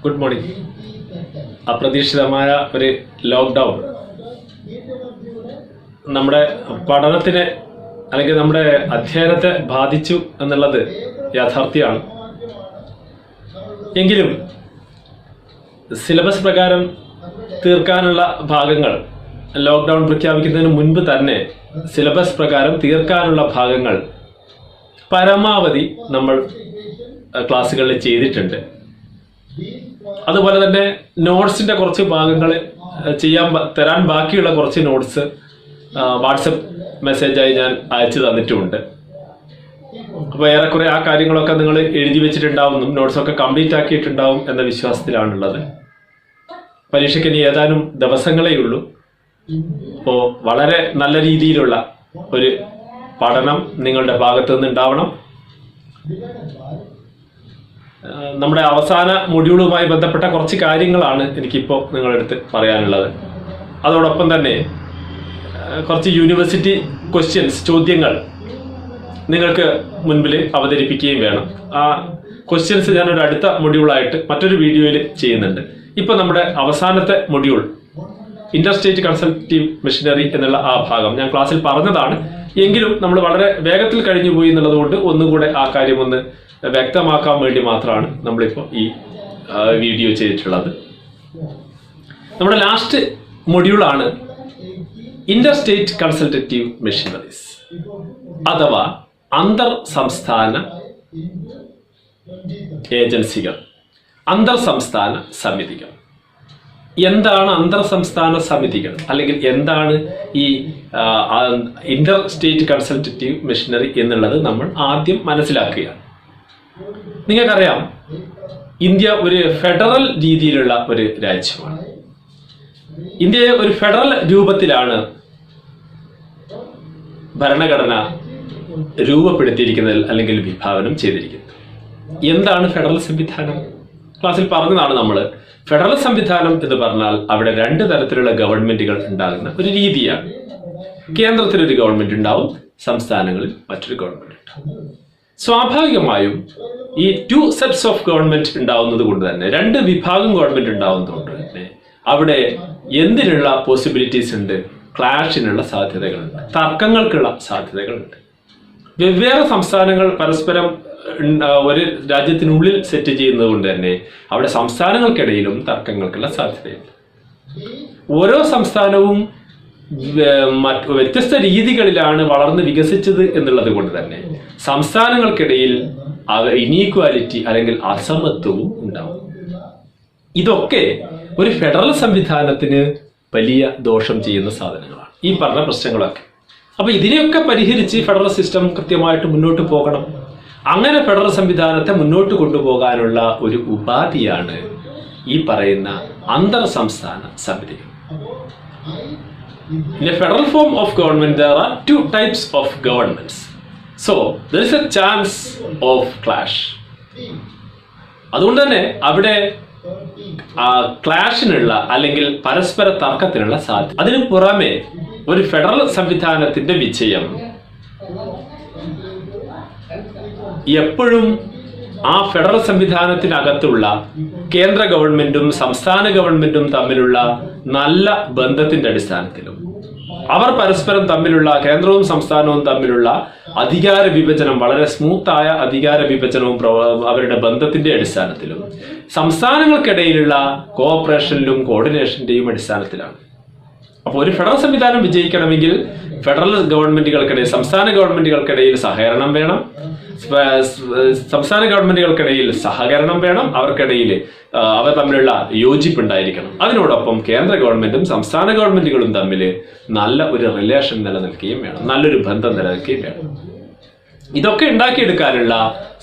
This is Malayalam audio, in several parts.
Good morning. അപ്രതീക്ഷിതമായ ഒരു ലോക്ക്ഡൗൺ നമ്മുടെ പഠനത്തിനെ അല്ലെങ്കിൽ നമ്മുടെ അധ്യയനത്തെ ബാധിച്ചു എന്നുള്ളത് യാഥാർത്ഥ്യമാണ്. എങ്കിലും സിലബസ് പ്രകാരം തീർക്കാനുള്ള ഭാഗങ്ങൾ ലോക്ക്ഡൗൺ പ്രഖ്യാപിക്കുന്നതിന് മുൻപ് തന്നെ സിലബസ് പ്രകാരം തീർക്കാനുള്ള ഭാഗങ്ങൾ പരമാവധി നമ്മൾ ക്ലാസ്സുകളിൽ ചെയ്തിട്ടുണ്ട്. അതുപോലെ തന്നെ നോട്ട്സിന്റെ കുറച്ച് ഭാഗങ്ങൾ തരാൻ ബാക്കിയുള്ള കുറച്ച് നോട്ട്സ് വാട്സപ്പ് മെസ്സേജായി ഞാൻ അയച്ചു തന്നിട്ടുമുണ്ട്. അപ്പോൾ ഏറെക്കുറെ ആ കാര്യങ്ങളൊക്കെ നിങ്ങൾ എഴുതി വെച്ചിട്ടുണ്ടാവും, നോട്ട്സൊക്കെ കംപ്ലീറ്റ് ആക്കിയിട്ടുണ്ടാവും എന്ന വിശ്വാസത്തിലാണുള്ളത്. പരീക്ഷയ്ക്ക് ഇനി ഏതാനും ദിവസങ്ങളേ ഉള്ളൂ. അപ്പോൾ വളരെ നല്ല രീതിയിലുള്ള ഒരു പഠനം നിങ്ങളുടെ ഭാഗത്തു നിന്നുണ്ടാവണം. നമ്മുടെ അവസാന മൊഡ്യൂളുമായി ബന്ധപ്പെട്ട കുറച്ച് കാര്യങ്ങളാണ് എനിക്കിപ്പോൾ നിങ്ങളുടെ അടുത്ത് പറയാനുള്ളത്. അതോടൊപ്പം തന്നെ കുറച്ച് യൂണിവേഴ്സിറ്റി ചോദ്യങ്ങൾ നിങ്ങൾക്ക് മുൻപിൽ അവതരിപ്പിക്കുകയും വേണം. ആ ക്വസ്റ്റ്യൻസ് ഞാനൊരു അടുത്ത മൊഡ്യൂളായിട്ട് മറ്റൊരു വീഡിയോയിൽ ചെയ്യുന്നുണ്ട്. ഇപ്പൊ നമ്മുടെ അവസാനത്തെ മൊഡ്യൂൾ ഇന്റർസ്റ്റേറ്റ് കൺസൾട്ടേറ്റീവ് മെഷീനറി എന്നുള്ള ആ ഭാഗം ഞാൻ ക്ലാസ്സിൽ പറഞ്ഞതാണ്. എങ്കിലും നമ്മൾ വളരെ വേഗത്തിൽ കഴിഞ്ഞു പോയി എന്നുള്ളത് കൊണ്ട് ഒന്നുകൂടെ ആ കാര്യം ഒന്ന് വ്യക്തമാക്കാൻ വേണ്ടി മാത്രമാണ് നമ്മളിപ്പോൾ ഈ വീഡിയോ ചെയ്തിട്ടുള്ളത്. നമ്മുടെ ലാസ്റ്റ് മൊഡ്യൂളാണ് ഇന്റർസ്റ്റേറ്റ് കൺസൾട്ടേറ്റീവ് മെഷീനറീസ് അഥവാ അന്തർ സംസ്ഥാന ഏജൻസികൾ, അന്തർ സംസ്ഥാന സമിതികൾ. എന്താണ് അന്തർ സംസ്ഥാന സമിതികൾ, അല്ലെങ്കിൽ എന്താണ് ഈ ഇന്റർ സ്റ്റേറ്റ് കൺസൾട്ടേറ്റീവ് മെഷീനറി എന്നുള്ളത് നമ്മൾ ആദ്യം മനസ്സിലാക്കുകയാണ്. നിങ്ങൾക്കറിയാം, ഇന്ത്യ ഒരു ഫെഡറൽ രീതിയിലുള്ള ഒരു രാജ്യമാണ്. ഇന്ത്യയെ ഒരു ഫെഡറൽ രൂപത്തിലാണ് ഭരണഘടന രൂപപ്പെടുത്തിയിരിക്കുന്നത് അല്ലെങ്കിൽ വിഭാവനം ചെയ്തിരിക്കുന്നത്. എന്താണ് ഫെഡറൽ സംവിധാനം? ക്ലാസ്സിൽ പറഞ്ഞതാണ് നമ്മൾ. ഫെഡറൽ സംവിധാനം എന്ന് പറഞ്ഞാൽ അവിടെ രണ്ട് തരത്തിലുള്ള ഗവൺമെന്റുകൾ ഉണ്ടാകുന്ന ഒരു രീതിയാണ്. കേന്ദ്രത്തിലൊരു ഗവൺമെന്റ് ഉണ്ടാവും, സംസ്ഥാനങ്ങളിൽ മറ്റൊരു ഗവൺമെന്റ് ഉണ്ടാവും. സ്വാഭാവികമായും ഈ 2 സെറ്റ്സ് ഓഫ് ഗവൺമെന്റ് ഉണ്ടാവുന്നത് കൊണ്ട് തന്നെ, രണ്ട് വിഭാഗം ഗവൺമെന്റ് ഉണ്ടാവുന്നത് കൊണ്ട് തന്നെ അവിടെ എന്തിനുള്ള പോസിബിലിറ്റീസ് ഉണ്ട്? ക്ലാഷിനുള്ള സാധ്യതകളുണ്ട്, തർക്കങ്ങൾക്കുള്ള സാധ്യതകളുണ്ട്. വെവ്വേറെ സംസ്ഥാനങ്ങൾ പരസ്പരം ഒരു രാജ്യത്തിനുള്ളിൽ സെറ്റ് ചെയ്യുന്നത് കൊണ്ട് തന്നെ അവിടെ സംസ്ഥാനങ്ങൾക്കിടയിലും തർക്കങ്ങൾക്കുള്ള സാധ്യതയുണ്ട്. ഓരോ സംസ്ഥാനവും വ്യത്യസ്ത രീതികളിലാണ് വളർന്ന് വികസിച്ചത് എന്നുള്ളത് കൊണ്ട് തന്നെ സംസ്ഥാനങ്ങൾക്കിടയിൽ ഇനീക്വാലിറ്റി അല്ലെങ്കിൽ അസമത്വവും ഉണ്ടാവും. ഇതൊക്കെ ഒരു ഫെഡറൽ സംവിധാനത്തിന് വലിയ ദോഷം ചെയ്യുന്ന സാധനങ്ങളാണ്, ഈ പറഞ്ഞ പ്രശ്നങ്ങളൊക്കെ. അപ്പൊ ഇതിനെയൊക്കെ പരിഹരിച്ച് ഫെഡറൽ സിസ്റ്റം കൃത്യമായിട്ട് മുന്നോട്ട് പോകണം. അങ്ങനെ ഫെഡറൽ സംവിധാനത്തെ മുന്നോട്ട് കൊണ്ടുപോകാനുള്ള ഒരു ഉപാധിയാണ് ഈ പറയുന്ന അന്തർ സംസ്ഥാന സമിതികൾ. In a federal form of government, there are 2 types of governments. So, there is a chance of clash. അതുകൊണ്ട് തന്നെ അവിടെ ക്ലാഷിനുള്ള അല്ലെങ്കിൽ പരസ്പര തർക്കത്തിനുള്ള സാധ്യത. അതിനു പുറമെ ഒരു ഫെഡറൽ സംവിധാനത്തിന്റെ വിജയം എപ്പോഴും ആ ഫെഡറൽ സംവിധാനത്തിനകത്തുള്ള കേന്ദ്ര ഗവൺമെന്റും സംസ്ഥാന ഗവൺമെന്റും തമ്മിലുള്ള നല്ല ബന്ധത്തിന്റെ അടിസ്ഥാനത്തിലും അവർ പരസ്പരം തമ്മിലുള്ള, കേന്ദ്രവും സംസ്ഥാനവും തമ്മിലുള്ള അധികാര വിഭജനം, വളരെ സ്മൂത്തായ അധികാര വിഭജനവും അവരുടെ ബന്ധത്തിന്റെ അടിസ്ഥാനത്തിലും സംസ്ഥാനങ്ങൾക്കിടയിലുള്ള കോഓപ്പറേഷനിലും കോർഡിനേഷന്റെയും അടിസ്ഥാനത്തിലാണ്. അപ്പോൾ ഒരു ഫെഡറൽ സംവിധാനം വിജയിക്കണമെങ്കിൽ ഫെഡറൽ ഗവൺമെന്റുകൾക്കിടയിൽ, സംസ്ഥാന ഗവൺമെന്റുകൾക്കിടയിൽ സഹകരണം വേണം, സംസ്ഥാന ഗവൺമെന്റുകൾക്കിടയിൽ സഹകരണം വേണം, അവർക്കിടയിൽ അവർ തമ്മിലുള്ള യോജിപ്പുണ്ടായിരിക്കണം. അതിനോടൊപ്പം കേന്ദ്ര ഗവൺമെന്റും സംസ്ഥാന ഗവൺമെന്റുകളും തമ്മിൽ നല്ല ഒരു റിലേഷൻ നിലനിൽക്കുകയും വേണം, നല്ലൊരു ബന്ധം നിലനിൽക്കുകയും വേണം. ഇതൊക്കെ ഉണ്ടാക്കിയെടുക്കാനുള്ള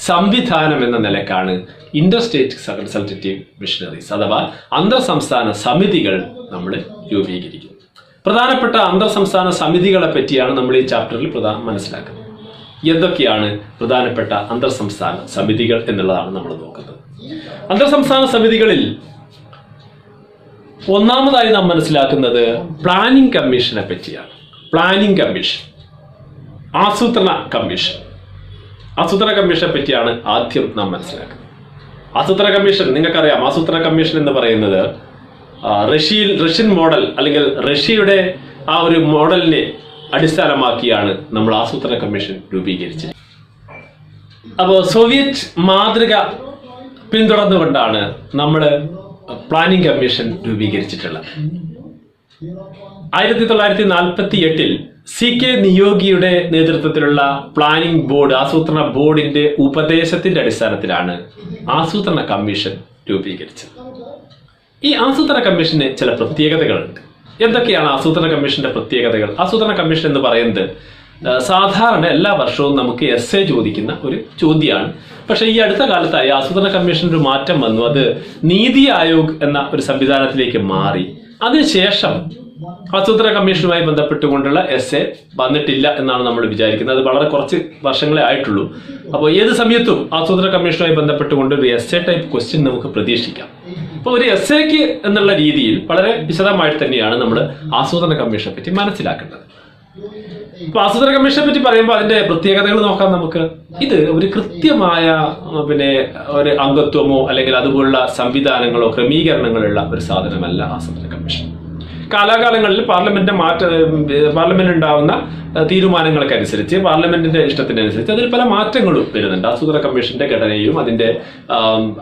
സംവിധാനം എന്ന നിലക്കാണ് ഇന്റർസ്റ്റേറ്റ് കൺസൾട്ടേറ്റീവ് മെഷീനറീസ് അഥവാ അന്തർ സംസ്ഥാന സമിതികൾ നമ്മൾ രൂപീകരിക്കുന്നത്. പ്രധാനപ്പെട്ട അന്തർ സംസ്ഥാന സമിതികളെ പറ്റിയാണ് നമ്മൾ ഈ ചാപ്റ്ററിൽ മനസ്സിലാക്കുന്നത്. എന്തൊക്കെയാണ് പ്രധാനപ്പെട്ട അന്തർ സംസ്ഥാന സമിതികൾ എന്നുള്ളതാണ് നമ്മൾ നോക്കുന്നത്. അന്തർ സംസ്ഥാന സമിതികളിൽ ഒന്നാമതായി നാം മനസ്സിലാക്കുന്നത് പ്ലാനിംഗ് കമ്മീഷനെ പറ്റിയാണ്. പ്ലാനിംഗ് കമ്മീഷൻ, ആസൂത്രണ കമ്മീഷനെ പറ്റിയാണ് ആദ്യം നാം മനസ്സിലാക്കുന്നത്. ആസൂത്രണ കമ്മീഷൻ നിങ്ങൾക്കറിയാം, ആസൂത്രണ കമ്മീഷൻ എന്ന് പറയുന്നത് റഷ്യൻ മോഡൽ അല്ലെങ്കിൽ റഷ്യയുടെ ആ ഒരു മോഡലിനെ അടിസ്ഥാനമാക്കിയാണ് നമ്മൾ ആസൂത്രണ കമ്മീഷൻ രൂപീകരിച്ചത്. അപ്പോൾ സോവിയറ്റ് മാതൃക പിന്തുടർന്നുകൊണ്ടാണ് നമ്മൾ പ്ലാനിംഗ് കമ്മീഷൻ രൂപീകരിച്ചിട്ടുള്ളത്. 1948 CK നിയോഗിയുടെ നേതൃത്വത്തിലുള്ള പ്ലാനിംഗ് ബോർഡ്, ആസൂത്രണ ബോർഡിന്റെ ഉപദേശത്തിന്റെ അടിസ്ഥാനത്തിലാണ് ആസൂത്രണ കമ്മീഷൻ രൂപീകരിച്ചത്. ഈ ആസൂത്രണ കമ്മീഷന് ചില പ്രത്യേകതകളുണ്ട്. എന്തൊക്കെയാണ് ആസൂത്രണ കമ്മീഷന്റെ പ്രത്യേകതകൾ? ആസൂത്രണ കമ്മീഷൻ എന്ന് പറയുന്നത് സാധാരണ എല്ലാ വർഷവും നമുക്ക് എസ്സേ ചോദിക്കുന്ന ഒരു ചോദ്യമാണ്. പക്ഷെ ഈ അടുത്ത കാലത്തായി ആസൂത്രണ കമ്മീഷൻ ഒരു മാറ്റം വന്നു. അത് നീതി ആയോഗ് എന്ന ഒരു സംവിധാനത്തിലേക്ക് മാറി. അതിനുശേഷം ആസൂത്രണ കമ്മീഷനുമായി ബന്ധപ്പെട്ടുകൊണ്ടുള്ള എസ്സേ വന്നിട്ടില്ല എന്നാണ് നമ്മൾ വിചാരിക്കുന്നത്. അത് വളരെ കുറച്ച് വർഷങ്ങളെ ആയിട്ടുള്ളൂ. അപ്പോൾ ഏത് സമയത്തും ആസൂത്രണ കമ്മീഷനുമായി ബന്ധപ്പെട്ടുകൊണ്ട് ഒരു എസ്സേ ടൈപ്പ് ക്വസ്റ്റ്യൻ നമുക്ക് പ്രതീക്ഷിക്കാം. അപ്പോൾ ഒരു എസ്സേക്ക് എന്നുള്ള രീതിയിൽ വളരെ വിശദമായിട്ട് തന്നെയാണ് നമ്മൾ ആസൂത്രണ കമ്മീഷനെ പറ്റി മനസ്സിലാക്കേണ്ടത്. അപ്പൊ ആസൂത്രണ കമ്മീഷനെ പറ്റി പറയുമ്പോൾ അതിന്റെ പ്രത്യേകതകൾ നോക്കാം നമുക്ക്. ഇത് ഒരു കൃത്യമായ ഒരു അംഗത്വമോ അല്ലെങ്കിൽ അതുപോലുള്ള സംവിധാനങ്ങളോ ക്രമീകരണങ്ങളുള്ള ഒരു സാധനമല്ല ആസൂത്രണ കമ്മീഷൻ. കാലാകാലങ്ങളിൽ പാർലമെന്റ് ഉണ്ടാവുന്ന തീരുമാനങ്ങൾക്കനുസരിച്ച്, പാർലമെന്റിന്റെ ഇഷ്ടത്തിനനുസരിച്ച് അതിൽ പല മാറ്റങ്ങളും വരുന്നുണ്ട്. ആസൂത്രണ കമ്മീഷന്റെ ഘടനയിലും അതിന്റെ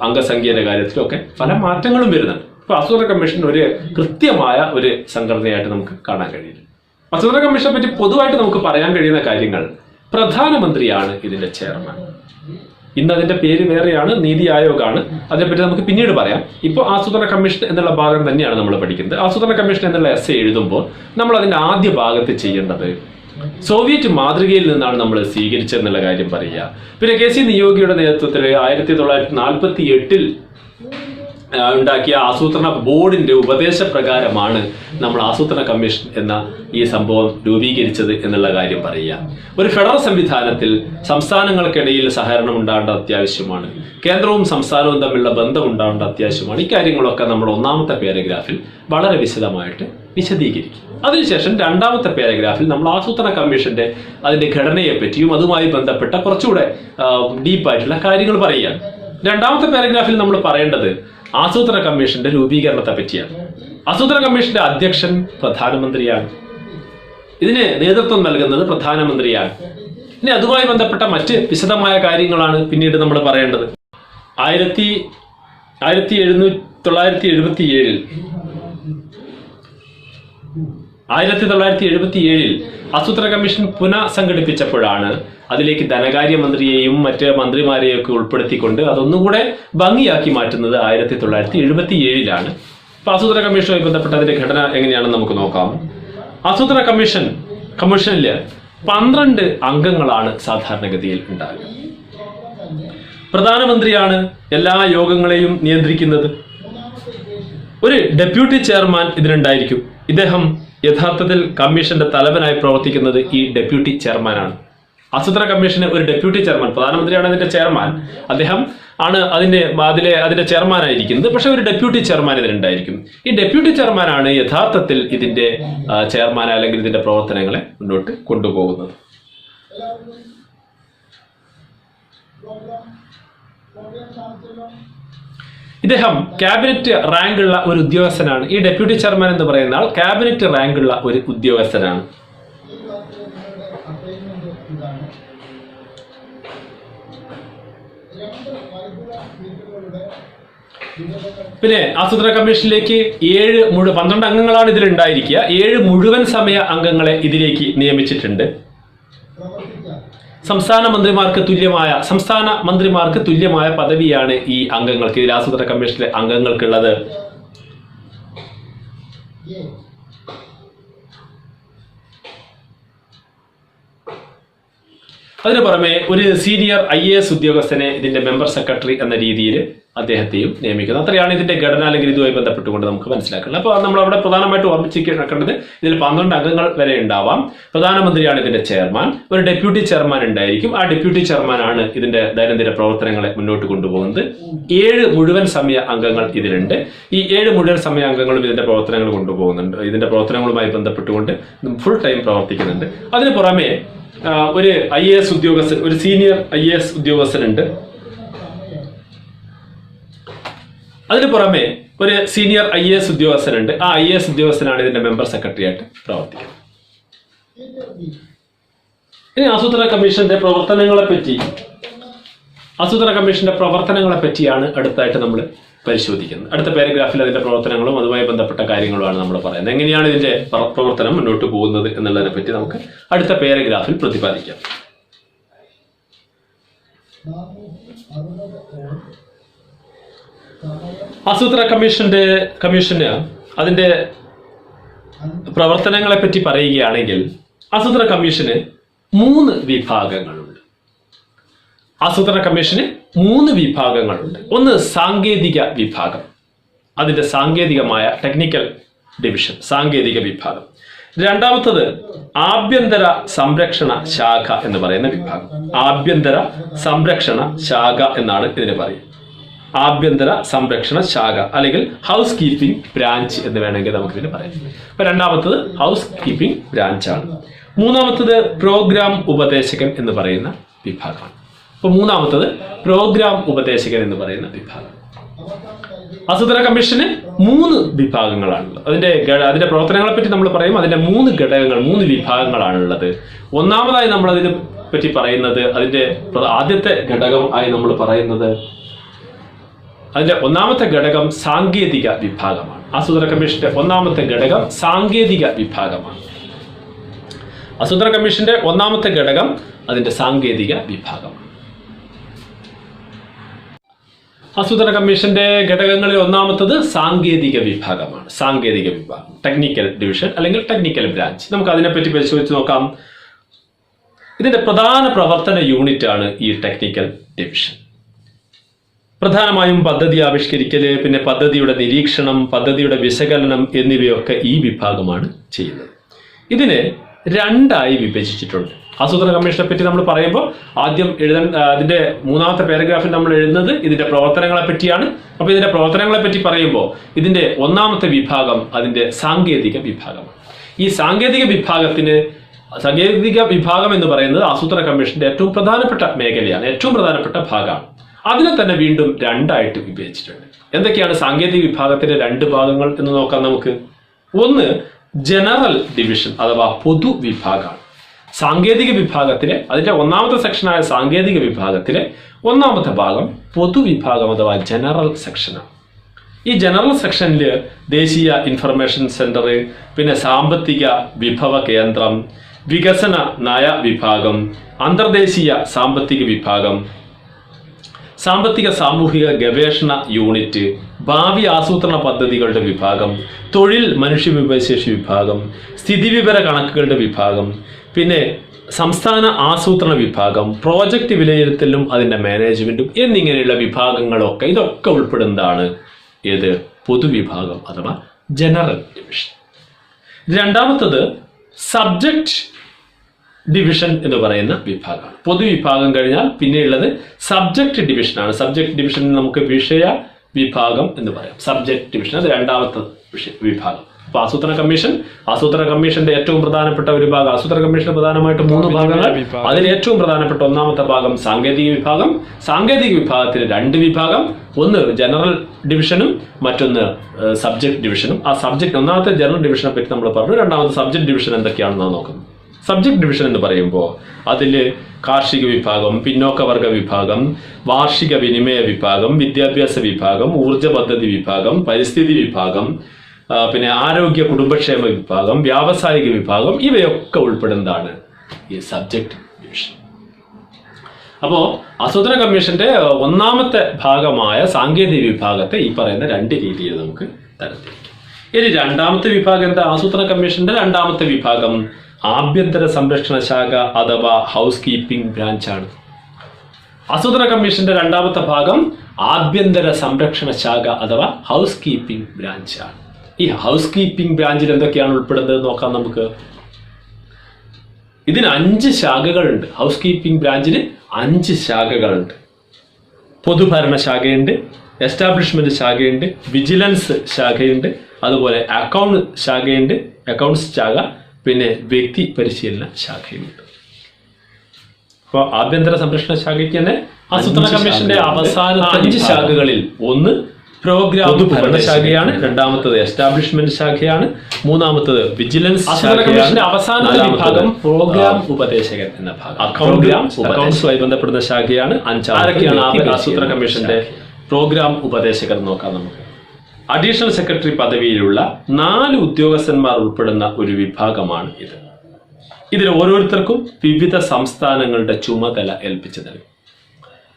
അംഗസംഖ്യയുടെ കാര്യത്തിലും ഒക്കെ പല മാറ്റങ്ങളും വരുന്നുണ്ട്. അപ്പൊ ആസൂത്രണ കമ്മീഷൻ ഒരു കൃത്യമായ ഒരു സംഘടനയായിട്ട് നമുക്ക് കാണാൻ കഴിയില്ല. ആസൂത്രണ കമ്മീഷനെ പറ്റി പൊതുവായിട്ട് നമുക്ക് പറയാൻ കഴിയുന്ന കാര്യങ്ങൾ, പ്രധാനമന്ത്രിയാണ് ഇതിന്റെ ചെയർമാൻ. ഇന്ന് അതിന്റെ പേര് വേറെയാണ്, നീതി ആയോഗാണ്. അതിനെപ്പറ്റി നമുക്ക് പിന്നീട് പറയാം. ഇപ്പോൾ ആസൂത്രണ കമ്മീഷൻ എന്നുള്ള ഭാഗം തന്നെയാണ് നമ്മൾ പഠിക്കുന്നത്. ആസൂത്രണ കമ്മീഷൻ എന്നുള്ള എസ്സേ എഴുതുമ്പോൾ നമ്മൾ അതിന്റെ ആദ്യ ഭാഗത്ത് ചെയ്യേണ്ടത് സോവിയറ്റ് മാതൃകയിൽ നിന്നാണ് നമ്മൾ സ്വീകരിച്ചതെന്നുള്ള കാര്യം പറയുക. പിന്നെ KC നിയോഗിയുടെ നേതൃത്വത്തിൽ 1948 ഉണ്ടാക്കിയ ആസൂത്രണ ബോർഡിന്റെ ഉപദേശപ്രകാരമാണ് നമ്മൾ ആസൂത്രണ കമ്മീഷൻ എന്ന ഈ സംഭവം രൂപീകരിച്ചത് എന്നുള്ള കാര്യം പറയുക. ഒരു ഫെഡറൽ സംവിധാനത്തിൽ സംസ്ഥാനങ്ങൾക്കിടയിൽ സഹകരണം ഉണ്ടാകേണ്ട അത്യാവശ്യമാണ്. കേന്ദ്രവും സംസ്ഥാനവും തമ്മിലുള്ള ബന്ധം ഉണ്ടാകേണ്ട അത്യാവശ്യമാണ്. ഇക്കാര്യങ്ങളൊക്കെ നമ്മൾ ഒന്നാമത്തെ പാരഗ്രാഫിൽ വളരെ വിശദമായിട്ട് വിശദീകരിക്കും. അതിനുശേഷം രണ്ടാമത്തെ പാരഗ്രാഫിൽ നമ്മൾ ആസൂത്രണ കമ്മീഷന്റെ അതിന്റെ ഘടനയെ പറ്റിയും അതുമായി ബന്ധപ്പെട്ട കുറച്ചുകൂടെ ഡീപ്പായിട്ടുള്ള കാര്യങ്ങൾ പറയുകയാണ്. രണ്ടാമത്തെ പാരഗ്രാഫിൽ നമ്മൾ പറയേണ്ടത് ആസൂത്രണ കമ്മീഷന്റെ രൂപീകരണത്തെ പറ്റിയാണ്. ആസൂത്രണ കമ്മീഷന്റെ അധ്യക്ഷൻ പ്രധാനമന്ത്രിയാണ്. ഇതിന് നേതൃത്വം നൽകുന്നത് പ്രധാനമന്ത്രിയാണ്. ഇനി അതുമായി ബന്ധപ്പെട്ട മറ്റ് വിശദമായ കാര്യങ്ങളാണ് പിന്നീട് നമ്മൾ പറയേണ്ടത്. 1977 ആസൂത്രണ കമ്മീഷൻ പുനഃസംഘടിപ്പിച്ചപ്പോഴാണ് അതിലേക്ക് ധനകാര്യമന്ത്രിയെയും മറ്റ് മന്ത്രിമാരെയും ഒക്കെ ഉൾപ്പെടുത്തിക്കൊണ്ട് അതൊന്നുകൂടെ ഭംഗിയാക്കി മാറ്റുന്നത് 1977 അപ്പൊ ആസൂത്രണ കമ്മീഷനുമായി ബന്ധപ്പെട്ട അതിന്റെ ഘടന എങ്ങനെയാണെന്ന് നമുക്ക് നോക്കാം. ആസൂത്രണ കമ്മീഷനിൽ 12 അംഗങ്ങളാണ് സാധാരണഗതിയിൽ ഉണ്ടാകുക. പ്രധാനമന്ത്രിയാണ് എല്ലാ യോഗങ്ങളെയും നിയന്ത്രിക്കുന്നത്. ഒരു ഡെപ്യൂട്ടി ചെയർമാൻ ഇതിനുണ്ടായിരിക്കും. ഇദ്ദേഹം യഥാർത്ഥത്തിൽ കമ്മീഷന്റെ തലവനായി പ്രവർത്തിക്കുന്നത് ഈ ഡെപ്യൂട്ടി ചെയർമാനാണ്. ആസൂത്രണ കമ്മീഷന് ഒരു ഡെപ്യൂട്ടി ചെയർമാൻ, പ്രധാനമന്ത്രിയാണ് അതിന്റെ ചെയർമാൻ, അദ്ദേഹം ആണ് അതിന്റെ ചെയർമാനായിരിക്കുന്നത്. പക്ഷെ ഒരു ഡെപ്യൂട്ടി ചെയർമാൻ ഇതിനുണ്ടായിരിക്കും. ഈ ഡെപ്യൂട്ടി ചെയർമാനാണ് യഥാർത്ഥത്തിൽ ഇതിന്റെ ചെയർമാൻ അല്ലെങ്കിൽ ഇതിന്റെ പ്രവർത്തനങ്ങളെ മുന്നോട്ട് കൊണ്ടുപോകുന്നത്. ഇദ്ദേഹം ക്യാബിനറ്റ് റാങ്കുള്ള ഒരു ഉദ്യോഗസ്ഥനാണ്. ഈ ഡെപ്യൂട്ടി ചെയർമാൻ എന്ന് പറയുന്ന ആൾ ക്യാബിനറ്റ് റാങ്കുള്ള ഒരു ഉദ്യോഗസ്ഥനാണ്. പിന്നെ ആസൂത്രണ കമ്മീഷനിലേക്ക് 12 അംഗങ്ങളാണ് ഇതിലുണ്ടായിരിക്കുക. 7 മുഴുവൻ സമയ അംഗങ്ങളെ ഇതിലേക്ക് നിയമിച്ചിട്ടുണ്ട്. സംസ്ഥാന മന്ത്രിമാർക്ക് തുല്യമായ പദവിയാണ് ഈ അംഗങ്ങൾക്ക്, ഇതിൽ ആസൂത്രണ കമ്മീഷനിലെ അംഗങ്ങൾക്കുള്ളത്. അതിനു പുറമെ ഒരു സീനിയർ IAS ഉദ്യോഗസ്ഥനെ ഇതിന്റെ മെമ്പർ സെക്രട്ടറി എന്ന രീതിയിൽ അദ്ദേഹത്തെയും നിയമിക്കുന്നത്. അത്രയാണ് ഇതിന്റെ ഘടന അല്ലെങ്കിൽ ഇതുമായി ബന്ധപ്പെട്ടുകൊണ്ട് നമുക്ക് മനസ്സിലാക്കുന്നത്. അപ്പോൾ നമ്മൾ അവിടെ പ്രധാനമായിട്ട് ഓർമ്മിച്ചിരിക്കേണ്ടത് ഇതിൽ 12 അംഗങ്ങൾ വരെ ഉണ്ടാവാം. പ്രധാനമന്ത്രിയാണ് ഇതിന്റെ ചെയർമാൻ. ഒരു ഡെപ്യൂട്ടി ചെയർമാൻ ഉണ്ടായിരിക്കും. ആ ഡെപ്യൂട്ടി ചെയർമാനാണ് ഇതിന്റെ ദൈനംദിന പ്രവർത്തനങ്ങളെ മുന്നോട്ട് കൊണ്ടുപോകുന്നത്. 7 മുഴുവൻ സമയ അംഗങ്ങൾ ഇതിലുണ്ട്. ഈ 7 മുഴുവൻ സമയ അംഗങ്ങളും ഇതിന്റെ പ്രവർത്തനങ്ങൾ കൊണ്ടുപോകുന്നുണ്ട്. ഇതിന്റെ പ്രവർത്തനങ്ങളുമായി ബന്ധപ്പെട്ടുകൊണ്ട് ഫുൾ ടൈം പ്രവർത്തിക്കുന്നുണ്ട്. അതിന് പുറമെ ഒരു IAS ഉദ്യോഗസ്ഥൻ, ഒരു സീനിയർ IAS ഉദ്യോഗസ്ഥനുണ്ട്. അതിന് പുറമെ ഒരു സീനിയർ IAS ഉദ്യോഗസ്ഥനുണ്ട്. ആ IAS ഉദ്യോഗസ്ഥനാണ് ഇതിന്റെ മെമ്പർ സെക്രട്ടറി ആയിട്ട് പ്രവർത്തിക്കുന്നത്. ഇനി ആസൂത്രണ കമ്മീഷന്റെ പ്രവർത്തനങ്ങളെ പറ്റിയാണ് അടുത്തായിട്ട് നമ്മൾ പരിശോധിക്കുന്നത്. അടുത്ത പാരഗ്രാഫിൽ അതിന്റെ പ്രവർത്തനങ്ങളും അതുമായി ബന്ധപ്പെട്ട കാര്യങ്ങളുമാണ് നമ്മൾ പറയുന്നത്. എങ്ങനെയാണ് ഇതിന്റെ പ്രവർത്തനം മുന്നോട്ട് പോകുന്നത് എന്നുള്ളതിനെ പറ്റി നമുക്ക് അടുത്ത പാരഗ്രാഫിൽ പ്രതിപാദിക്കാം. ആസൂത്രണ കമ്മീഷന് അതിന്റെ പ്രവർത്തനങ്ങളെ പറ്റി പറയുകയാണെങ്കിൽ ആസൂത്രണ കമ്മീഷന് 3 വിഭാഗങ്ങളുണ്ട്. ഒന്ന് സാങ്കേതിക വിഭാഗം, അതിന്റെ സാങ്കേതികമായ ടെക്നിക്കൽ ഡിവിഷൻ, സാങ്കേതിക വിഭാഗം. രണ്ടാമത്തത് ആഭ്യന്തര സംരക്ഷണ ശാഖ എന്ന് പറയുന്ന വിഭാഗം. ആഭ്യന്തര സംരക്ഷണ ശാഖ എന്നാണ് ഇതിന് പറയുന്നത്. ആഭ്യന്തര സംരക്ഷണ ശാഖ അല്ലെങ്കിൽ ഹൗസ് കീപ്പിംഗ് ബ്രാഞ്ച് എന്ന് വേണമെങ്കിൽ നമുക്ക് ഇതിന് പറയാം. അപ്പൊ രണ്ടാമത്തത് ഹൗസ് കീപ്പിംഗ് ബ്രാഞ്ചാണ്. മൂന്നാമത്തത് പ്രോഗ്രാം ഉപദേശകൻ എന്ന് പറയുന്ന വിഭാഗമാണ്. അപ്പൊ മൂന്നാമത്തത് പ്രോഗ്രാം ഉപദേശകൻ എന്ന് പറയുന്ന വിഭാഗം. ആസൂത്രണ കമ്മീഷന് 3 വിഭാഗങ്ങളാണുള്ളത്. അതിന്റെ പ്രവർത്തനങ്ങളെ പറ്റി നമ്മൾ പറയും. അതിന്റെ 3 ഘടകങ്ങൾ, 3 വിഭാഗങ്ങളാണുള്ളത്. ഒന്നാമതായി നമ്മൾ അതിനെ പറ്റി പറയുന്നത്, അതിന്റെ ആദ്യത്തെ ഘടകം ആയി നമ്മൾ പറയുന്നത്, അതിന്റെ ഒന്നാമത്തെ ഘടകം സാങ്കേതിക വിഭാഗമാണ്. ആസൂത്രണ കമ്മീഷന്റെ ഒന്നാമത്തെ ഘടകം സാങ്കേതിക വിഭാഗമാണ്. ആസൂത്രണ കമ്മീഷന്റെ ഒന്നാമത്തെ ഘടകം അതിന്റെ സാങ്കേതിക വിഭാഗമാണ്. ആസൂത്രണ കമ്മീഷന്റെ ഘടകങ്ങളിൽ ഒന്നാമത്തത് സാങ്കേതിക വിഭാഗമാണ്. സാങ്കേതിക വിഭാഗം, ടെക്നിക്കൽ ഡിവിഷൻ അല്ലെങ്കിൽ ടെക്നിക്കൽ ബ്രാഞ്ച്. നമുക്ക് അതിനെപ്പറ്റി പരിശോധിച്ച് നോക്കാം. ഇതിന്റെ പ്രധാന പ്രവർത്തന യൂണിറ്റ് ആണ് ഈ ടെക്നിക്കൽ ഡിവിഷൻ. പ്രധാനമായും പദ്ധതി ആവിഷ്കരിക്കല്, പിന്നെ പദ്ധതിയുടെ നിരീക്ഷണം, പദ്ധതിയുടെ വിശകലനം എന്നിവയൊക്കെ ഈ വിഭാഗമാണ് ചെയ്യുന്നത്. ഇതിനെ 2ആയി വിഭജിച്ചിട്ടുണ്ട്. ആസൂത്രണ കമ്മീഷനെ പറ്റി നമ്മൾ പറയുമ്പോൾ ആദ്യം അതിന്റെ 3ാമത്തെ പാരഗ്രാഫിൽ നമ്മൾ എഴുതുന്നത് ഇതിന്റെ പ്രവർത്തനങ്ങളെ പറ്റിയാണ്. അപ്പൊ ഇതിന്റെ പ്രവർത്തനങ്ങളെ പറ്റി പറയുമ്പോൾ ഇതിന്റെ 1ാമത്തെ വിഭാഗം അതിന്റെ സാങ്കേതിക വിഭാഗമാണ്. ഈ സാങ്കേതിക വിഭാഗം എന്ന് പറയുന്നത് ആസൂത്രണ കമ്മീഷന്റെ ഏറ്റവും പ്രധാനപ്പെട്ട മേഖലയാണ്, ഏറ്റവും പ്രധാനപ്പെട്ട ഭാഗമാണ്. അതിനെ തന്നെ വീണ്ടും 2ആയിട്ട് വിഭജിച്ചിട്ടുണ്ട്. എന്തൊക്കെയാണ് സാങ്കേതിക വിഭാഗത്തിന്റെ 2 ഭാഗങ്ങൾ എന്ന് നോക്കാം നമുക്ക്. ഒന്ന് ജനറൽ ഡിവിഷൻ അഥവാ പൊതുവിഭാഗമാണ്. സാങ്കേതിക വിഭാഗത്തിലെ അതിന്റെ 1ാമത്തെ സെക്ഷനായ സാങ്കേതിക വിഭാഗത്തിലെ 1ാമത്തെ ഭാഗം പൊതുവിഭാഗം അഥവാ ജനറൽ സെക്ഷനാണ്. ഈ ജനറൽ സെക്ഷനിൽ ദേശീയ ഇൻഫർമേഷൻ സെന്റർ, പിന്നെ സാമ്പത്തിക വിഭവ കേന്ദ്രം, വികസന നയ വിഭാഗം, അന്തർദേശീയ സാമ്പത്തിക വിഭാഗം, സാമ്പത്തിക സാമൂഹിക ഗവേഷണ യൂണിറ്റ്, ഭാവി ആസൂത്രണ പദ്ധതികളുടെ വിഭാഗം, തൊഴിൽ മനുഷ്യവിഭവശേഷി വിഭാഗം, സ്ഥിതിവിവര കണക്കുകളുടെ വിഭാഗം, പിന്നെ സംസ്ഥാന ആസൂത്രണ വിഭാഗം, പ്രോജക്റ്റ് വിലയിരുത്തലും അതിന്റെ മാനേജ്മെന്റും എന്നിങ്ങനെയുള്ള വിഭാഗങ്ങളൊക്കെ ഇതൊക്കെ ഉൾപ്പെടുന്നതാണ് ഏത് പൊതുവിഭാഗം അഥവാ ജനറൽ ഡിവിഷൻ. രണ്ടാമത്തത് സബ്ജക്റ്റ് ഡിവിഷൻ എന്ന് പറയുന്ന വിഭാഗമാണ്. പൊതുവിഭാഗം കഴിഞ്ഞാൽ പിന്നെയുള്ളത് സബ്ജക്ട് ഡിവിഷനാണ്. സബ്ജക്ട് ഡിവിഷനിൽ നമുക്ക് വിഷയ വിഭാഗം എന്ന് പറയാം. സബ്ജക്ട് ഡിവിഷൻ അത് 2ാമത്തെ വിഭാഗം. അപ്പൊ ആസൂത്രണ കമ്മീഷന്റെ ഏറ്റവും പ്രധാനപ്പെട്ട ഒരു ഭാഗം, ആസൂത്രണ കമ്മീഷന് പ്രധാനമായിട്ട് 3 ഭാഗങ്ങൾ. അതിൽ ഏറ്റവും പ്രധാനപ്പെട്ട 1ാമത്തെ ഭാഗം സാങ്കേതിക വിഭാഗം. സാങ്കേതിക വിഭാഗത്തിന് 2 വിഭാഗം, ഒന്ന് ജനറൽ ഡിവിഷനും മറ്റൊന്ന് സബ്ജക്ട് ഡിവിഷനും. ആ സബ്ജക്ട് 1ാമത്തെ ജനറൽ ഡിവിഷനെ പറ്റി നമ്മൾ പറഞ്ഞു. 2ാമത്തെ സബ്ജക്ട് ഡിവിഷൻ എന്തൊക്കെയാണെന്ന് നോക്കുന്നത്. സബ്ജക്ട് ഡിവിഷൻ എന്ന് പറയുമ്പോൾ അതിൽ കാർഷിക വിഭാഗം, പിന്നോക്കവർഗ വിഭാഗം, വാർഷിക വിനിമയ വിഭാഗം, വിദ്യാഭ്യാസ വിഭാഗം, ഊർജ പദ്ധതി വിഭാഗം, പരിസ്ഥിതി വിഭാഗം, പിന്നെ ആരോഗ്യ കുടുംബക്ഷേമ വിഭാഗം, വ്യാവസായിക വിഭാഗം, ഇവയൊക്കെ ഉൾപ്പെടുന്നതാണ് ഈ സബ്ജക്ട് ഡിവിഷൻ. അപ്പോൾ ആസൂത്രണ കമ്മീഷന്റെ 1ാമത്തെ ഭാഗമായ സാങ്കേതിക വിഭാഗത്തെ ഈ പറയുന്ന 2 രീതിയിൽ നമുക്ക് തരംതിരിക്കാം. ഇനി 2ാമത്തെ വിഭാഗം എന്താ? ആസൂത്രണ കമ്മീഷന്റെ 2ാമത്തെ വിഭാഗം ആഭ്യന്തര സംരക്ഷണ ശാഖ അഥവാ ഹൗസ് കീപ്പിംഗ് ബ്രാഞ്ചാണ്. ആസൂത്രണ കമ്മീഷന്റെ 2ാമത്തെ ഭാഗം ആഭ്യന്തര സംരക്ഷണ ശാഖ അഥവാ ഹൗസ് കീപ്പിംഗ് ബ്രാഞ്ചാണ്. ഈ ഹൗസ് കീപ്പിംഗ് ബ്രാഞ്ചിൽ എന്തൊക്കെയാണ് ഉൾപ്പെടുന്നത് നോക്കാം നമുക്ക്. ഇതിന് 5 ശാഖകളുണ്ട്. ഹൗസ് കീപ്പിംഗ് ബ്രാഞ്ചിന് 5 ശാഖകളുണ്ട്. പൊതുഭരണ ശാഖയുണ്ട്, എസ്റ്റാബ്ലിഷ്മെന്റ് ശാഖയുണ്ട്, വിജിലൻസ് ശാഖയുണ്ട്, അതുപോലെ അക്കൗണ്ട്സ് ശാഖ, പിന്നെ വ്യക്തി പരിശീലന ശാഖയുണ്ട്. അപ്പോൾ ആഭ്യന്തര സംരക്ഷണ ശാഖയ്ക്ക് തന്നെ ആസൂത്രണ കമ്മീഷന്റെ അവസാന 5 ശാഖകളിൽ ഒന്ന് പ്രോഗ്രാം ഭരണശാഖയാണ്, രണ്ടാമത്തത് എസ്റ്റാബ്ലിഷ്മെന്റ് ശാഖയാണ്, മൂന്നാമത്തത് വിജിലൻസ് ശാഖയാണ്, അവസാന വിഭാഗം പ്രോഗ്രാം ഉപദേശകൻ എന്ന ഭാഗം അക്കൗണ്ട്സുമായി ബന്ധപ്പെടുന്ന ശാഖയാണ്. ആരൊക്കെയാണ് ആസൂത്രണ കമ്മീഷന്റെ പ്രോഗ്രാം ഉപദേശകർ നോക്കാം നമുക്ക്. അഡീഷണൽ സെക്രട്ടറി പദവിയിലുള്ള 4 ഉദ്യോഗസ്ഥന്മാർ ഉൾപ്പെടുന്ന ഒരു വിഭാഗമാണ് ഇത്. ഇതിൽ ഓരോരുത്തർക്കും വിവിധ സംസ്ഥാനങ്ങളുടെ ചുമതല ഏൽപ്പിച്ചു നൽകും.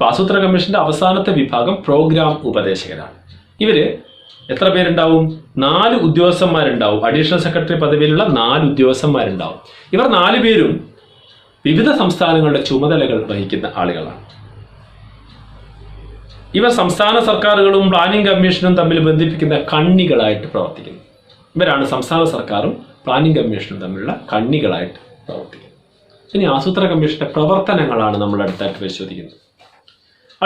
ആസൂത്രണ കമ്മീഷന്റെ അവസാനത്തെ വിഭാഗം പ്രോഗ്രാം ഉപദേശകരാണ്. ഇവര് എത്ര പേരുണ്ടാവും? 4 ഉദ്യോഗസ്ഥന്മാരുണ്ടാവും. Additional secretary പദവിയിലുള്ള 4 ഉദ്യോഗസ്ഥന്മാരുണ്ടാവും. ഇവർ 4 പേരും വിവിധ സംസ്ഥാനങ്ങളുടെ ചുമതലകൾ വഹിക്കുന്ന ആളുകളാണ്. ഇവർ സംസ്ഥാന സർക്കാരുകളും പ്ലാനിംഗ് കമ്മീഷനും തമ്മിൽ ബന്ധിപ്പിക്കുന്ന കണ്ണികളായിട്ട് പ്രവർത്തിക്കുന്നു. ഇവരാണ് സംസ്ഥാന സർക്കാരും പ്ലാനിംഗ് കമ്മീഷനും തമ്മിലുള്ള കണ്ണികളായിട്ട് പ്രവർത്തിക്കുന്നത്. ഇനി ആസൂത്രണ കമ്മീഷന്റെ പ്രവർത്തനങ്ങളാണ് നമ്മൾ അടുത്തായിട്ട് പരിശോധിക്കുന്നത്.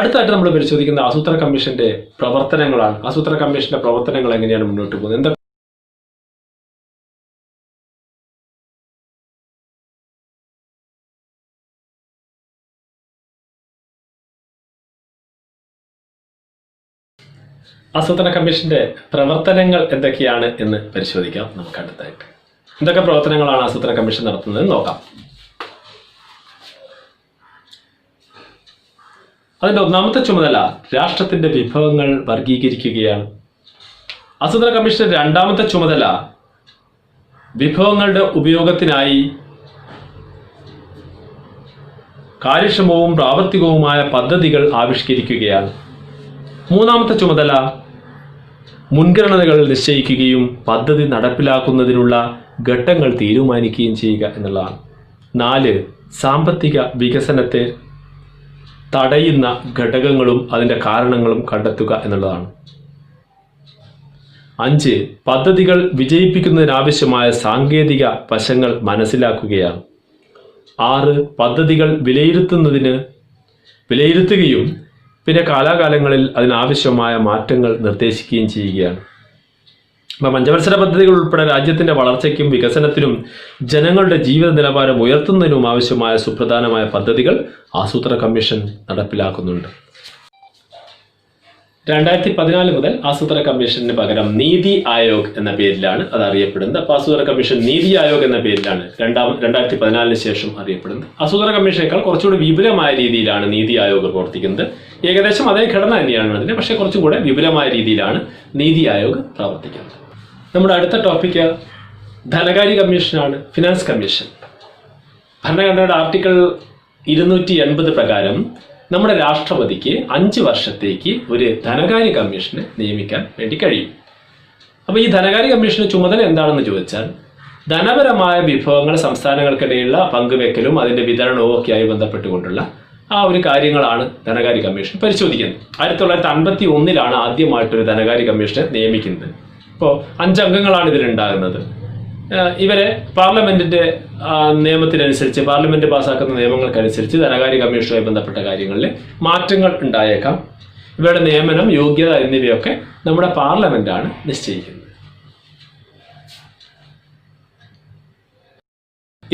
അടുത്തായിട്ട് നമ്മൾ പരിശോധിക്കുന്ന ആസൂത്രണ കമ്മീഷന്റെ പ്രവർത്തനങ്ങളാണ്. ആസൂത്രണ കമ്മീഷന്റെ പ്രവർത്തനങ്ങൾ എങ്ങനെയാണ് മുന്നോട്ട് പോകുന്നത്? എന്താ ആസൂത്രണ കമ്മീഷന്റെ പ്രവർത്തനങ്ങൾ എന്തൊക്കെയാണ് എന്ന് പരിശോധിക്കാം നമുക്ക് അടുത്തായിട്ട്. എന്തൊക്കെ പ്രവർത്തനങ്ങളാണ് ആസൂത്രണ കമ്മീഷൻ നടത്തുന്നത് നോക്കാം. അതിന്റെ ഒന്നാമത്തെ ചുമതല രാഷ്ട്രത്തിന്റെ വിഭവങ്ങൾ വർഗീകരിക്കുകയാണ്. ആസൂത്രണ കമ്മീഷന്റെ രണ്ടാമത്തെ ചുമതല വിഭവങ്ങളുടെ ഉപയോഗത്തിനായി കാര്യക്ഷമവും പ്രാവർത്തികവുമായ പദ്ധതികൾ ആവിഷ്കരിക്കുകയാണ്. മൂന്നാമത്തെ ചുമതല മുൻഗണനകൾ നിശ്ചയിക്കുകയും പദ്ധതി നടപ്പിലാക്കുന്നതിനുള്ള ഘട്ടങ്ങൾ തീരുമാനിക്കുകയും ചെയ്യുക എന്നുള്ളതാണ്. 4 സാമ്പത്തിക വികസനത്തെ തടയുന്ന ഘടകങ്ങളും അതിൻ്റെ കാരണങ്ങളും കണ്ടെത്തുക എന്നുള്ളതാണ്. 5 പദ്ധതികൾ വിജയിപ്പിക്കുന്നതിനാവശ്യമായ സാങ്കേതിക വശങ്ങൾ മനസ്സിലാക്കുകയാണ്. 6 പദ്ധതികൾ വിലയിരുത്തുകയും പിന്നെ കാലാകാലങ്ങളിൽ അതിനാവശ്യമായ മാറ്റങ്ങൾ നിർദ്ദേശിക്കുകയും ചെയ്യുകയാണ്. അപ്പം പഞ്ചവത്സര പദ്ധതികൾ ഉൾപ്പെടെ രാജ്യത്തിന്റെ വളർച്ചയ്ക്കും വികസനത്തിനും ജനങ്ങളുടെ ജീവിത നിലവാരം ഉയർത്തുന്നതിനും ആവശ്യമായ സുപ്രധാനമായ പദ്ധതികൾ ആസൂത്രണ കമ്മീഷൻ നടപ്പിലാക്കുന്നുണ്ട്. 2014 മുതൽ ആസൂത്രണ കമ്മീഷന് പകരം നീതി ആയോഗ് എന്ന പേരിലാണ് അത് അറിയപ്പെടുന്നത്. അപ്പോൾ ആസൂത്രണ കമ്മീഷൻ നീതി ആയോഗ് എന്ന പേരിലാണ് 2014 ശേഷം അറിയപ്പെടുന്നത്. ആസൂത്രണ കമ്മീഷനേക്കാൾ കുറച്ചുകൂടി വിപുലമായ രീതിയിലാണ് നീതി ആയോഗ് പ്രവർത്തിക്കുന്നത്. ഏകദേശം അതേ ഘടന തന്നെയാണ് അതിന്, പക്ഷേ കുറച്ചും കൂടെ വിപുലമായ രീതിയിലാണ് നീതി ആയോഗ് പ്രവർത്തിക്കുന്നത്. നമ്മുടെ അടുത്ത ടോപ്പിക്ക് ധനകാര്യ കമ്മീഷനാണ്, ഫിനാൻസ് കമ്മീഷൻ. ഭരണഘടനയുടെ ആർട്ടിക്കിൾ 280 പ്രകാരം നമ്മുടെ രാഷ്ട്രപതിക്ക് 5 വർഷത്തേക്ക് ഒരു ധനകാര്യ കമ്മീഷനെ നിയമിക്കാൻ വേണ്ടി കഴിയും. അപ്പോൾ ഈ ധനകാര്യ കമ്മീഷന് ചുമതല എന്താണെന്ന് ചോദിച്ചാൽ ധനപരമായ വിഭവങ്ങൾ സംസ്ഥാനങ്ങൾക്കിടയിലുള്ള പങ്കുവെക്കലും അതിന്റെ വിതരണവും ഒക്കെയായി ബന്ധപ്പെട്ടുകൊണ്ടുള്ള ആ ഒരു കാര്യങ്ങളാണ് ധനകാര്യ കമ്മീഷൻ പരിശോധിക്കുന്നത്. 1951 ആദ്യമായിട്ടൊരു ധനകാര്യ കമ്മീഷനെ നിയമിക്കുന്നത്. ഇപ്പോൾ 5 അംഗങ്ങളാണ് ഇതിലുണ്ടാകുന്നത്. ഇവരെ പാർലമെന്റിന്റെ നിയമത്തിനനുസരിച്ച്, പാർലമെന്റ് പാസ്സാക്കുന്ന നിയമങ്ങൾക്കനുസരിച്ച് ധനകാര്യ കമ്മീഷനുമായി ബന്ധപ്പെട്ട കാര്യങ്ങളിൽ മാറ്റങ്ങൾ ഉണ്ടായേക്കാം. ഇവരുടെ നിയമനം, യോഗ്യത എന്നിവയൊക്കെ നമ്മുടെ പാർലമെന്റാണ് നിശ്ചയിക്കുന്നത്.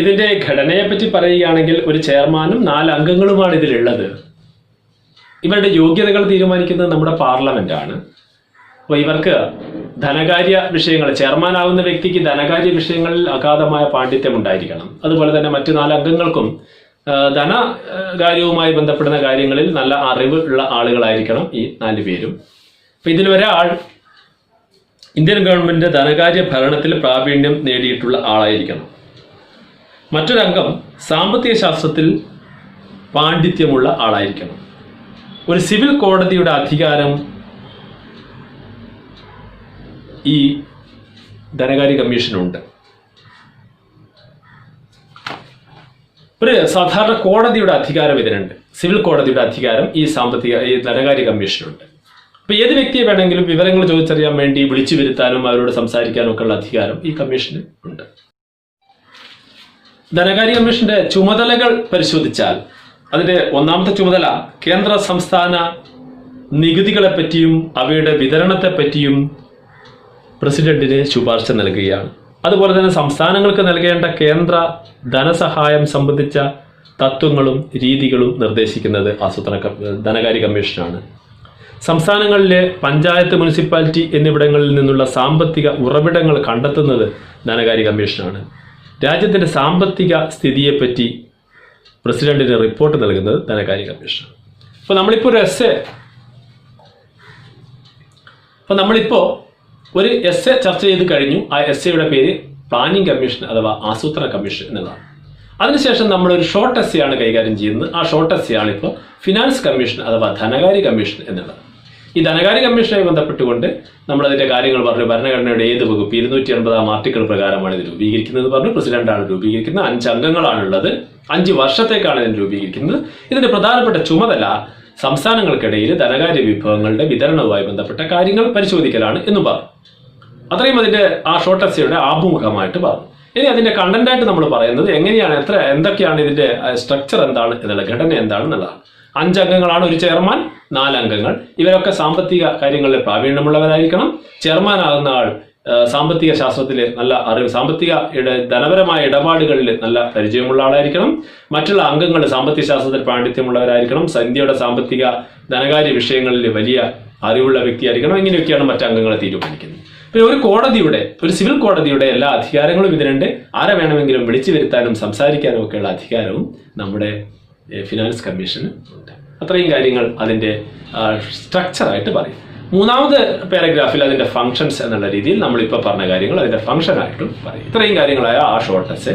ഇതിന്റെ ഘടനയെ പറ്റി പറയുകയാണെങ്കിൽ ഒരു ചെയർമാനും 4 അംഗങ്ങളുമാണ് ഇതിലുള്ളത്. ഇവരുടെ യോഗ്യതകൾ തീരുമാനിക്കുന്നത് നമ്മുടെ പാർലമെന്റാണ്. അപ്പോൾ ഇവർക്ക് ധനകാര്യ വിഷയങ്ങൾ, ചെയർമാനാവുന്ന വ്യക്തിക്ക് ധനകാര്യ വിഷയങ്ങളിൽ അഗാധമായ പാണ്ഡിത്യം ഉണ്ടായിരിക്കണം. അതുപോലെ തന്നെ മറ്റു 4 അംഗങ്ങൾക്കും ധനകാര്യവുമായി ബന്ധപ്പെടുന്ന കാര്യങ്ങളിൽ നല്ല അറിവ് ഉള്ള ആളുകളായിരിക്കണം ഈ 4 പേരും. അപ്പൊ ഇതിലൊരാൾ ഇന്ത്യൻ ഗവൺമെന്റ് ധനകാര്യ ഭരണത്തിൽ പ്രാവീണ്യം നേടിയിട്ടുള്ള ആളായിരിക്കണം. മറ്റൊരംഗം സാമ്പത്തിക ശാസ്ത്രത്തിൽ പാണ്ഡിത്യമുള്ള ആളായിരിക്കണം. ഒരു സിവിൽ കോടതിയുടെ അധികാരം ഈ ധനകാര്യ കമ്മീഷനുണ്ട്. ഒരു സാധാരണ കോടതിയുടെ അധികാരം ഇതിനുണ്ട്. സിവിൽ കോടതിയുടെ അധികാരം ഈ ധനകാര്യ കമ്മീഷനുണ്ട്. അപ്പൊ ഏത് വ്യക്തിയെ വേണമെങ്കിലും വിവരങ്ങൾ ചോദിച്ചറിയാൻ വേണ്ടി വിളിച്ചു വരുത്താനും അവരോട് സംസാരിക്കാനും ഒക്കെ ഉള്ള അധികാരം ഈ കമ്മീഷന് ഉണ്ട്. ധനകാര്യ കമ്മീഷന്റെ ചുമതലകൾ പരിശോധിച്ചാൽ അതിന്റെ ഒന്നാമത്തെ ചുമതല കേന്ദ്ര സംസ്ഥാന നികുതികളെ പറ്റിയും അവയുടെ വിതരണത്തെ പറ്റിയും പ്രസിഡന്റിന് ശുപാർശ നൽകുകയാണ്. അതുപോലെ തന്നെ സംസ്ഥാനങ്ങൾക്ക് നൽകേണ്ട കേന്ദ്ര ധനസഹായം സംബന്ധിച്ച തത്വങ്ങളും രീതികളും നിർദ്ദേശിക്കുന്നത് ധനകാര്യ കമ്മീഷനാണ്. സംസ്ഥാനങ്ങളിലെ പഞ്ചായത്ത്, മുനിസിപ്പാലിറ്റി എന്നിവിടങ്ങളിൽ നിന്നുള്ള സാമ്പത്തിക ഉറവിടങ്ങൾ കണ്ടെത്തുന്നത് ധനകാര്യ കമ്മീഷനാണ്. രാജ്യത്തിന്റെ സാമ്പത്തിക സ്ഥിതിയെപ്പറ്റി പ്രസിഡന്റിന് റിപ്പോർട്ട് നൽകുന്നത് ധനകാര്യ കമ്മീഷനാണ്. അപ്പോൾ നമ്മളിപ്പോൾ ഒരു എസ്സെ ചർച്ച ചെയ്ത് കഴിഞ്ഞു. ആ എസ്സെയുടെ പേര് പ്ലാനിംഗ് കമ്മീഷൻ അഥവാ ആസൂത്രണ കമ്മീഷൻ എന്നതാണ്. അതിനുശേഷം നമ്മളൊരു ഷോർട്ട് എസ്സെ ആണ് കൈകാര്യം ചെയ്യുന്നത്. ആ ഷോർട്ട് എസ്സെ ആണ് ഇപ്പോൾ ഫിനാൻസ് കമ്മീഷൻ അഥവാ ധനകാര്യ കമ്മീഷൻ എന്നുള്ളത്. ഈ ധനകാര്യ കമ്മീഷനുമായി ബന്ധപ്പെട്ടുകൊണ്ട് നമ്മളതിന്റെ കാര്യങ്ങൾ പറഞ്ഞു. ഭരണഘടനയുടെ ഏത് വകുപ്പ് 280 ആർട്ടിക്കിൾ പ്രകാരമാണ് ഇത് രൂപീകരിക്കുന്നത് പറഞ്ഞു. പ്രസിഡന്റാണ് രൂപീകരിക്കുന്നത്. 5 അംഗങ്ങളാണുള്ളത്. 5 വർഷത്തേക്കാണ് ഇതിന് രൂപീകരിക്കുന്നത്. ഇതിന്റെ പ്രധാനപ്പെട്ട ചുമതല സംസ്ഥാനങ്ങൾക്കിടയിൽ ധനകാര്യ വിഭവങ്ങളുടെ വിതരണവുമായി ബന്ധപ്പെട്ട കാര്യങ്ങൾ പരിശോധിക്കലാണ് എന്നും പറഞ്ഞു. അത്രയും അതിന്റെ ആ ഷോർട്ട് എസ്സെയുടെ ആമുഖമായിട്ട് പറഞ്ഞു. ഇനി അതിന്റെ കണ്ടന്റായിട്ട് നമ്മൾ പറയുന്നത് എങ്ങനെയാണ്, എന്തൊക്കെയാണ് ഇതിന്റെ സ്ട്രക്ചർ എന്താണ് എന്നുള്ള, ഘടന എന്താണെന്നുള്ളതാണ്. 5 അംഗങ്ങളാണ്, ഒരു ചെയർമാൻ, 4 അംഗങ്ങൾ. ഇവരൊക്കെ സാമ്പത്തിക കാര്യങ്ങളിൽ പ്രാവീണ്യമുള്ളവരായിരിക്കണം. ചെയർമാൻ ആകുന്ന ആൾ സാമ്പത്തിക ശാസ്ത്രത്തിൽ നല്ല അറിവ്, ധനപരമായ ഇടപാടുകളിൽ നല്ല പരിചയമുള്ള ആളായിരിക്കണം. മറ്റുള്ള അംഗങ്ങൾ സാമ്പത്തിക ശാസ്ത്രത്തിൽ പാണ്ഡിത്യമുള്ളവരായിരിക്കണം. ഇന്ത്യയുടെ സാമ്പത്തിക ധനകാര്യ വിഷയങ്ങളിൽ വലിയ അറിവുള്ള വ്യക്തിയായിരിക്കണം. ഇങ്ങനെയൊക്കെയാണ് മറ്റു അംഗങ്ങളെ തീരുമാനിക്കുന്നത്. പിന്നെ ഒരു സിവിൽ കോടതിയുടെ എല്ലാ അധികാരങ്ങളും ഇതിനുണ്ട്. ആരെ വേണമെങ്കിലും വിളിച്ചു വരുത്താനും സംസാരിക്കാനും ഒക്കെയുള്ള അധികാരവും നമ്മുടെ ഫിനാൻസ് കമ്മീഷന് ഉണ്ട്. അത്രയും കാര്യങ്ങൾ അതിന്റെ സ്ട്രക്ചറായിട്ട് പറയും. 3ാമത് പാരഗ്രാഫിൽ അതിന്റെ ഫങ്ഷൻസ് എന്നുള്ള രീതിയിൽ നമ്മളിപ്പോൾ പറഞ്ഞ കാര്യങ്ങൾ അതിന്റെ ഫംഗ്ഷനായിട്ടും പറയും. ഇത്രയും കാര്യങ്ങളായ ആ ഷോർട്ട് എസ്സെ